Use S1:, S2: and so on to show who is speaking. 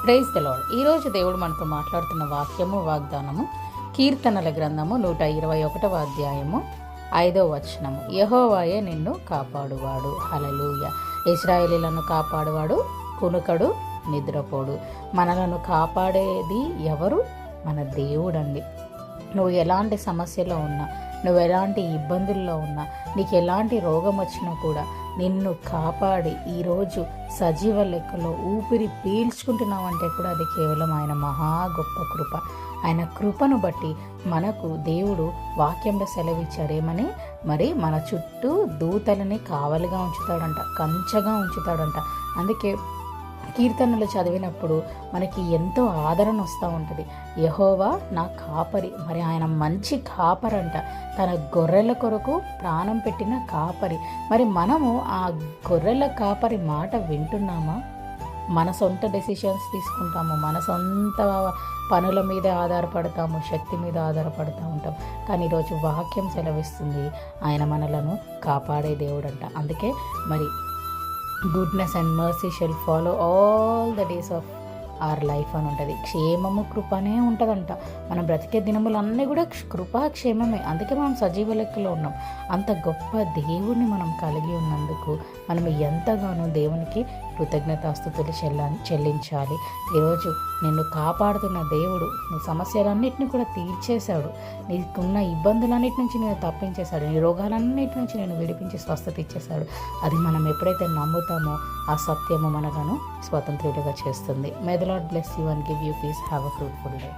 S1: Praise the lord. ఈరోజు దేవుడు మనతో మాట్లాడుతున్న వాక్యము వాగ్దానము కీర్తనల గ్రంథము 121వ అధ్యాయము 5వ వచనము. యెహోవాయే నిన్ను కాపాడువాడు. హల్లెలూయా. ఇశ్రాయేలీలను కాపాడువాడు, కునుకడు, నిద్రపోడు. మనలను కాపాడేది ఎవరు? మన దేవుడండి. నువ్వు ఎలాంటి సమస్యలో ఉన్నా, నువ్వు ఎలాంటి ఇబ్బందుల్లో ఉన్నా, నీకు ఎలాంటి రోగం వచ్చినా కూడా నిన్ను కాపాడి ఈరోజు సజీవ లెక్కలో ఊపిరి పీల్చుకుంటున్నావంటే కూడా అది కేవలం ఆయన మహా గొప్ప కృప. ఆయన కృపను బట్టి మనకు దేవుడు వాక్యంలో సెలవిచ్చాడేమని, మరి మన చుట్టూ దూతలని కావలిగా ఉంచుతాడంట, కంచగా ఉంచుతాడంట. అందుకే కీర్తనలు చదివినప్పుడు మనకి ఎంతో ఆదరణ వస్తూ ఉంటుంది. యెహోవా నా కాపరి. మరి ఆయన మంచి కాపరంట, తన గొర్రెల కొరకు ప్రాణం పెట్టిన కాపరి. మరి మనము ఆ గొర్రెల కాపరి మాట వింటున్నామా? మన సొంత డెసిషన్స్ తీసుకుంటాము, మన సొంత పనుల మీద ఆధారపడతాము, శక్తి మీద ఆధారపడుతూ ఉంటాం. కానీ ఈరోజు వాక్యం సెలవిస్తుంది ఆయన మనలను కాపాడే దేవుడంట. అందుకే మరి goodness and mercy shell follow all the days of our life అని ఉంటుంది. క్షేమము కృపనే ఉంటుందంట. మనం బ్రతికే దినములన్నీ కూడా కృపా క్షేమమే. అందుకే మనం సజీవ లెక్కలో ఉన్నాం. అంత గొప్ప దేవుణ్ణి మనం కలిగి ఉన్నందుకు మనం ఎంతగానో దేవునికి కృతజ్ఞతాస్తుతులు చెల్లించాలి. ఈరోజు నిన్ను కాపాడుతున్న దేవుడు నీ సమస్యలన్నింటినీ కూడా తీర్చేశాడు. నీకున్న ఇబ్బందులన్నిటి నుంచి నేను తప్పించేశాడు. నీ రోగాలన్నిటి నుంచి నేను విడిపించి స్వస్థత ఇచ్చేశాడు. అది మనం ఎప్పుడైతే నమ్ముతామో ఆ సత్యము మనలను స్వతంత్రులుగా చేస్తుంది. May the Lord bless you and give you peace. Have a fruitful day.